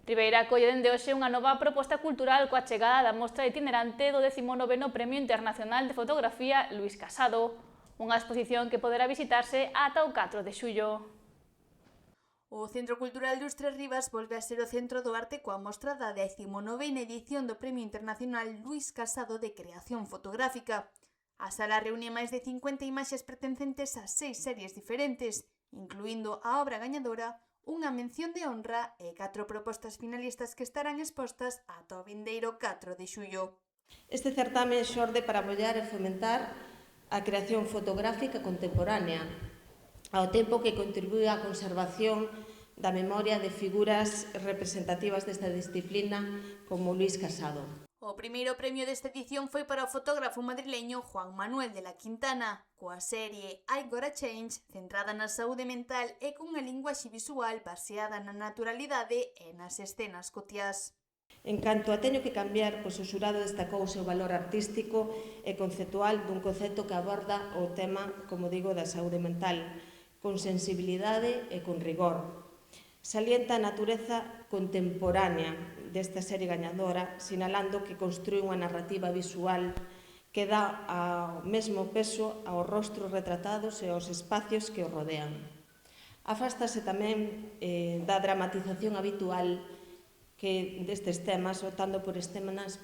Ribeira acolle dende hoxe unha nova proposta cultural coa chegada da mostra itinerante do 19º Premio Internacional de Fotografía Luís Casado, unha exposición que poderá visitarse ata o 4 de xullo. O Centro Cultural dos Tres Rivas volve a ser o centro do arte coa mostra da 19ª edición do Premio Internacional Luís Casado de Creación Fotográfica. A sala reúne máis de 50 imaxes pertencentes a 6 series diferentes, incluindo a obra gañadora, unha mención de honra e 4 propostas finalistas que estarán expostas ata o vindeiro 4 de xullo. Este certame xorde para apoiar e fomentar a creación fotográfica contemporánea, ao tempo que contribúe á conservación da memoria de figuras representativas desta disciplina como Luís Casado. O primeiro premio desta edición foi para o fotógrafo madrileño Juan Manuel de la Quintana, coa serie I Gotta Change, centrada na saúde mental e cunha linguaxe visual baseada na naturalidade e nas escenas cotiás. En canto a teño que cambiar, pois o xurado destacou o seu valor artístico e conceptual dun concepto que aborda o tema, como digo, da saúde mental, con sensibilidade e con rigor. Salienta a natureza contemporánea desta serie gañadora, sinalando que construí unha narrativa visual que dá ao mesmo peso aos rostros retratados e aos espacios que os rodean. Afástase tamén da dramatización habitual que destes temas, optando por escenas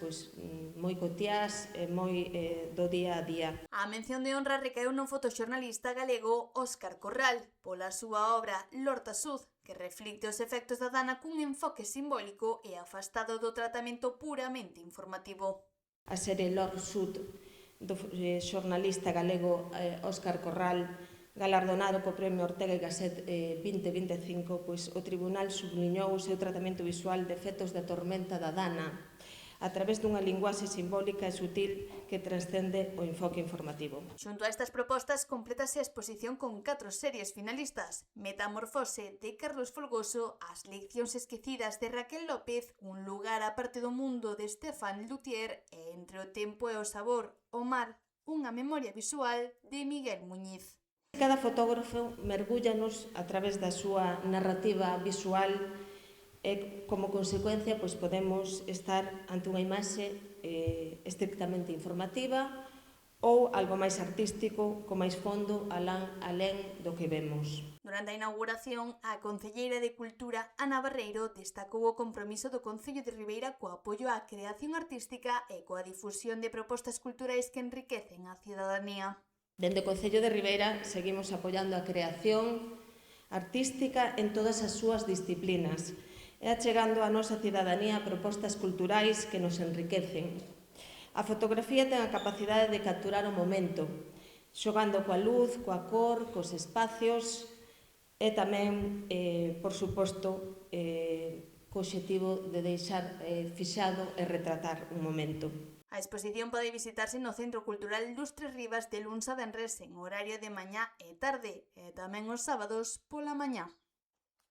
moi cotiás e moi do día a día. A mención de honra recaeu no fotoxornalista galego Óscar Corral pola súa obra Lorta Sud, que reflicte os efectos da dana cun enfoque simbólico e afastado do tratamento puramente informativo. A serie Lorta Sud do xornalista galego Óscar Corral, galardonado co Premio Ortega y Gasset 2025, pois o Tribunal subliñou o seu tratamento visual de efectos da tormenta da dana a través dunha linguaxe simbólica e sutil que transcende o enfoque informativo. Xunto a estas propostas, complétase a exposición con 4 series finalistas: Metamorfose, de Carlos Folgoso, As leccións esquecidas, de Raquel López, Un lugar aparte do mundo, de Stéphane Luthier, e Entre o tempo e o sabor, o mar, unha memoria visual, de Miguel Muñiz. Cada fotógrafo mergúllanos a través da súa narrativa visual e, como consecuencia, podemos estar ante unha imaxe estrictamente informativa ou algo máis artístico, con máis fondo, alén do que vemos. Durante a inauguración, a concelleira de Cultura, Ana Barreiro, destacou o compromiso do Concello de Ribeira co apoio á creación artística e coa difusión de propostas culturais que enriquecen a cidadanía. Dende o Concello de Ribeira seguimos apoiando a creación artística en todas as súas disciplinas e achegando á nosa cidadanía propostas culturais que nos enriquecen. A fotografía ten a capacidade de capturar o momento, xogando coa luz, coa cor, cos espacios e tamén, por suposto, co obxectivo de deixar fixado e retratar un momento. A exposición pode visitarse no Centro Cultural dos Tres Rivas de luns a venres en horario de mañá e tarde e tamén os sábados pola mañá.